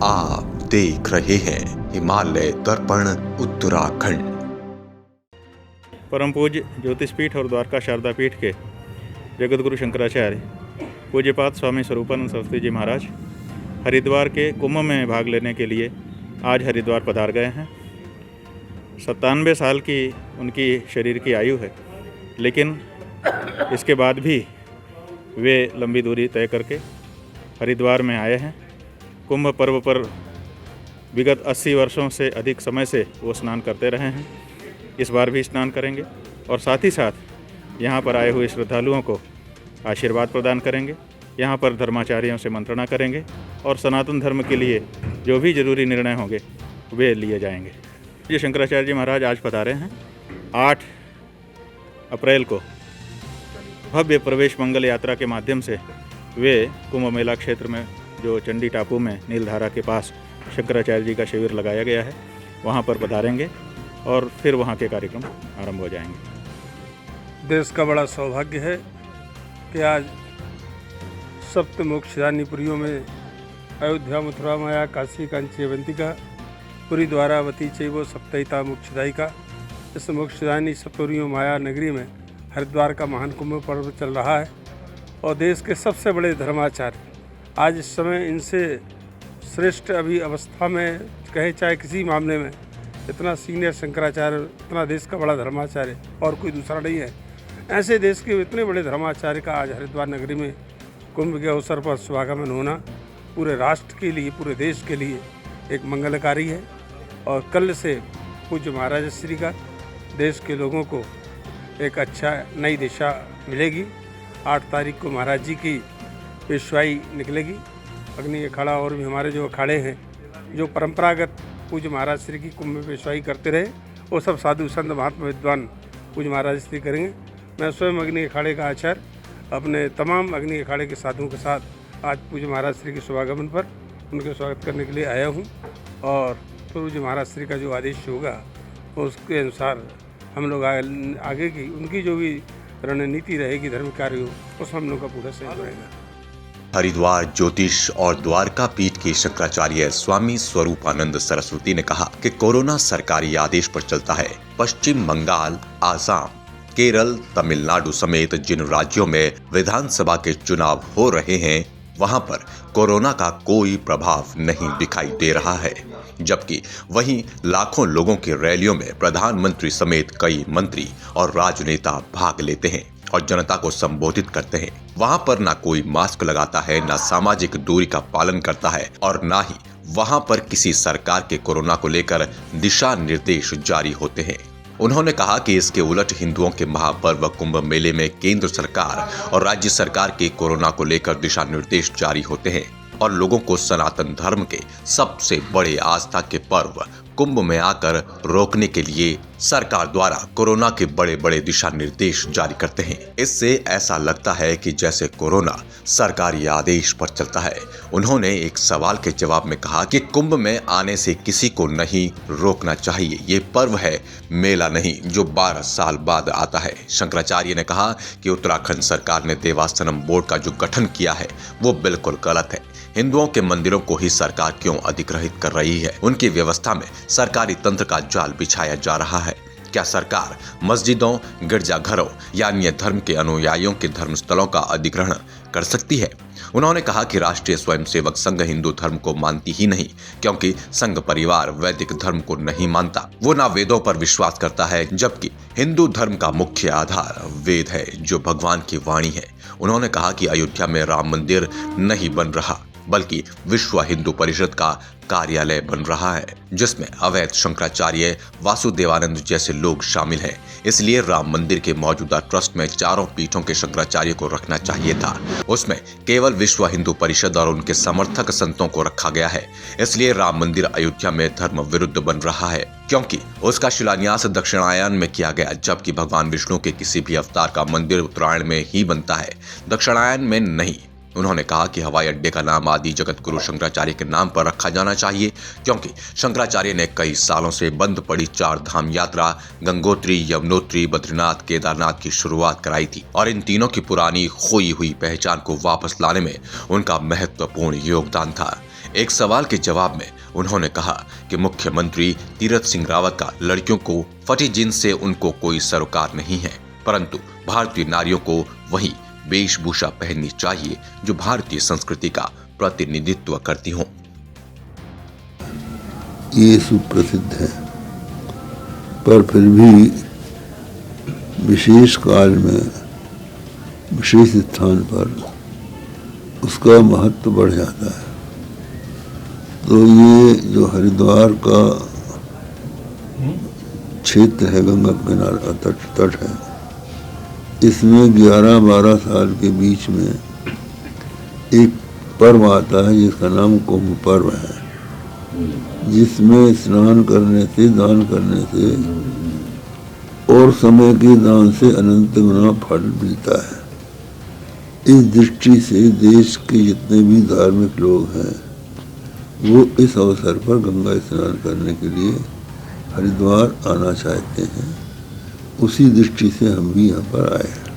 आप देख रहे हैं हिमालय दर्पण उत्तराखंड। परम पूज्य ज्योतिष पीठ और द्वारका शारदा पीठ के जगत गुरु शंकराचार्य पूज्यपाद स्वामी स्वरूपानंद सरस्वती जी महाराज हरिद्वार के कुंभ में भाग लेने के लिए आज हरिद्वार पधार गए हैं। 97 साल की उनकी शरीर की आयु है, लेकिन इसके बाद भी वे लंबी दूरी तय करके हरिद्वार में आए हैं। कुंभ पर्व पर विगत 80 वर्षों से अधिक समय से वो स्नान करते रहे हैं। इस बार भी स्नान करेंगे और साथ ही साथ यहाँ पर आए हुए श्रद्धालुओं को आशीर्वाद प्रदान करेंगे। यहाँ पर धर्माचार्यों से मंत्रणा करेंगे और सनातन धर्म के लिए जो भी जरूरी निर्णय होंगे वे लिए जाएंगे। ये शंकराचार्य जी महाराज आज पधारे हैं। 8 अप्रैल को भव्य प्रवेश मंगल यात्रा के माध्यम से वे कुंभ मेला क्षेत्र में जो चंडी टापू में नीलधारा के पास शंकराचार्य जी का शिविर लगाया गया है वहाँ पर पधारेंगे और फिर वहाँ के कार्यक्रम आरंभ हो जाएंगे। देश का बड़ा सौभाग्य है कि आज सप्त मोक्षदानीपुरियों में अयोध्या, मथुरा, माया, काशी, कांची, अवंतिका, पुरी, द्वारावती चैव सप्तैता मोक्षदायिका, इस मोक्षदानी सप्तपुरियों माया नगरी में हरिद्वार का महान कुंभ पर्व चल रहा है और देश के सबसे बड़े धर्माचार्य आज इस समय इनसे श्रेष्ठ अभी अवस्था में कहे चाहे किसी मामले में इतना सीनियर शंकराचार्य, इतना देश का बड़ा धर्माचार्य और कोई दूसरा नहीं है। ऐसे देश के इतने बड़े धर्माचार्य का आज हरिद्वार नगरी में कुंभ के अवसर पर स्वागमन होना पूरे राष्ट्र के लिए, पूरे देश के लिए एक मंगलकारी है। और कल से पूज्य महाराज श्री का देश के लोगों को एक अच्छा नई दिशा मिलेगी। 8 तारीख को महाराज जी की पेशवाई निकलेगी। अग्नि अखाड़ा और भी हमारे जो अखाड़े हैं जो परंपरागत पूज्य महाराज श्री की कुंभ में पेशवाई करते रहे वो सब साधु संत महात्मा विद्वान पूज्य महाराज श्री करेंगे। मैं स्वयं अग्नि अखाड़े का आचार्य अपने तमाम अग्नि अखाड़े के साधुओं के साथ आज पूज्य महाराज श्री के शुभागमन पर उनके स्वागत करने के लिए आया हूँ और पूज्य महाराज श्री का जो आदेश होगा उसके अनुसार हम लोग आगे की उनकी जो भी रणनीति रहेगी धर्म कार्यों उसमें हम लोग का पूरा सहयोग रहेगा। हरिद्वार ज्योतिष और द्वारका पीठ के शंकराचार्य स्वामी स्वरूपानंद सरस्वती ने कहा कि कोरोना सरकारी आदेश पर चलता है। पश्चिम बंगाल, आसाम, केरल, तमिलनाडु समेत जिन राज्यों में विधानसभा के चुनाव हो रहे हैं वहां पर कोरोना का कोई प्रभाव नहीं दिखाई दे रहा है, जबकि वहीं लाखों लोगों की रैलियों में प्रधानमंत्री समेत कई मंत्री और राजनेता भाग लेते हैं और जनता को संबोधित करते हैं। वहां पर ना कोई मास्क लगाता है, ना सामाजिक दूरी का पालन करता है और ना ही वहां पर किसी सरकार के कोरोना को लेकर दिशा निर्देश जारी होते हैं। उन्होंने कहा कि इसके उलट हिंदुओं के महापर्व कुंभ मेले में केंद्र सरकार और राज्य सरकार के कोरोना को लेकर दिशा निर्देश जारी होते हैं और लोगों को सनातन धर्म के सबसे बड़े आस्था के पर्व कुंभ में आकर रोकने के लिए सरकार द्वारा कोरोना के बड़े बड़े दिशा निर्देश जारी करते हैं। इससे ऐसा लगता है कि जैसे कोरोना सरकारी आदेश पर चलता है। उन्होंने एक सवाल के जवाब में कहा कि कुंभ में आने से किसी को नहीं रोकना चाहिए। ये पर्व है, मेला नहीं, जो 12 साल बाद आता है। शंकराचार्य ने कहा कि उत्तराखंड सरकार ने देवास्थानम बोर्ड का जो गठन किया है वो बिल्कुल गलत है। हिंदुओं के मंदिरों को ही सरकार क्यों अधिग्रहित कर रही है? उनकी व्यवस्था में सरकारी तंत्र का जाल बिछाया जा रहा है। क्या सरकार मस्जिदों, गिरजाघरों या अन्य धर्म के अनुयायियों के धर्मस्थलों का अधिग्रहण कर सकती है? उन्होंने कहा कि राष्ट्रीय स्वयंसेवक संघ हिंदू धर्म को मानती ही नहीं, क्योंकि संघ परिवार वैदिक धर्म को नहीं मानता। वो ना वेदों पर विश्वास करता है, जबकि हिंदू धर्म का मुख्य आधार वेद है जो भगवान की वाणी है। उन्होंने कहा कि अयोध्या में राम मंदिर नहीं बन रहा बल्कि विश्व हिंदू परिषद का कार्यालय बन रहा है, जिसमें अवैध शंकराचार्य, वासुदेवानंद जैसे लोग शामिल हैं। इसलिए राम मंदिर के मौजूदा ट्रस्ट में चारों पीठों के शंकराचार्य को रखना चाहिए था। उसमें केवल विश्व हिंदू परिषद और उनके समर्थक संतों को रखा गया है। इसलिए राम मंदिर अयोध्या में धर्म विरुद्ध बन रहा है, क्योंकि उसका शिलान्यास दक्षिणायन में किया गया, जबकि भगवान विष्णु के किसी भी अवतार का मंदिर उत्तरायण में ही बनता है, दक्षिणायन में नहीं। उन्होंने कहा कि हवाई अड्डे का नाम आदि जगत गुरु शंकराचार्य के नाम पर रखा जाना चाहिए, क्योंकि शंकराचार्य ने कई सालों से बंद पड़ी 4 धाम यात्रा गंगोत्री, यमुनोत्री, बद्रीनाथ, केदारनाथ की शुरुआत कराई थी और इन तीनों की पुरानी खोई हुई पहचान को वापस लाने में उनका महत्वपूर्ण योगदान था। एक सवाल के जवाब में उन्होंने कहा कि मुख्यमंत्री तीरथ सिंह रावत का लड़कियों को फटी जींस से उनको कोई सरोकार नहीं है, परंतु भारतीय नारियों को वही वेशभूषा पहननी चाहिए जो भारतीय संस्कृति का प्रतिनिधित्व करती हो। ये सुप्रसिद्ध है, पर फिर भी विशेष काल में विशेष स्थान पर उसका महत्व बढ़ जाता है। तो ये जो हरिद्वार का क्षेत्र है, गंगा किनारा तट है, इसमें 11-12 साल के बीच में एक पर्व आता है जिसका नाम कुंभ पर्व है, जिसमें स्नान करने से, दान करने से और समय के दान से अनंत गुना फल मिलता है। इस दृष्टि से देश के जितने भी धार्मिक लोग हैं वो इस अवसर पर गंगा स्नान करने के लिए हरिद्वार आना चाहते हैं। उसी दृष्टि से हम भी यहाँ पर आए हैं।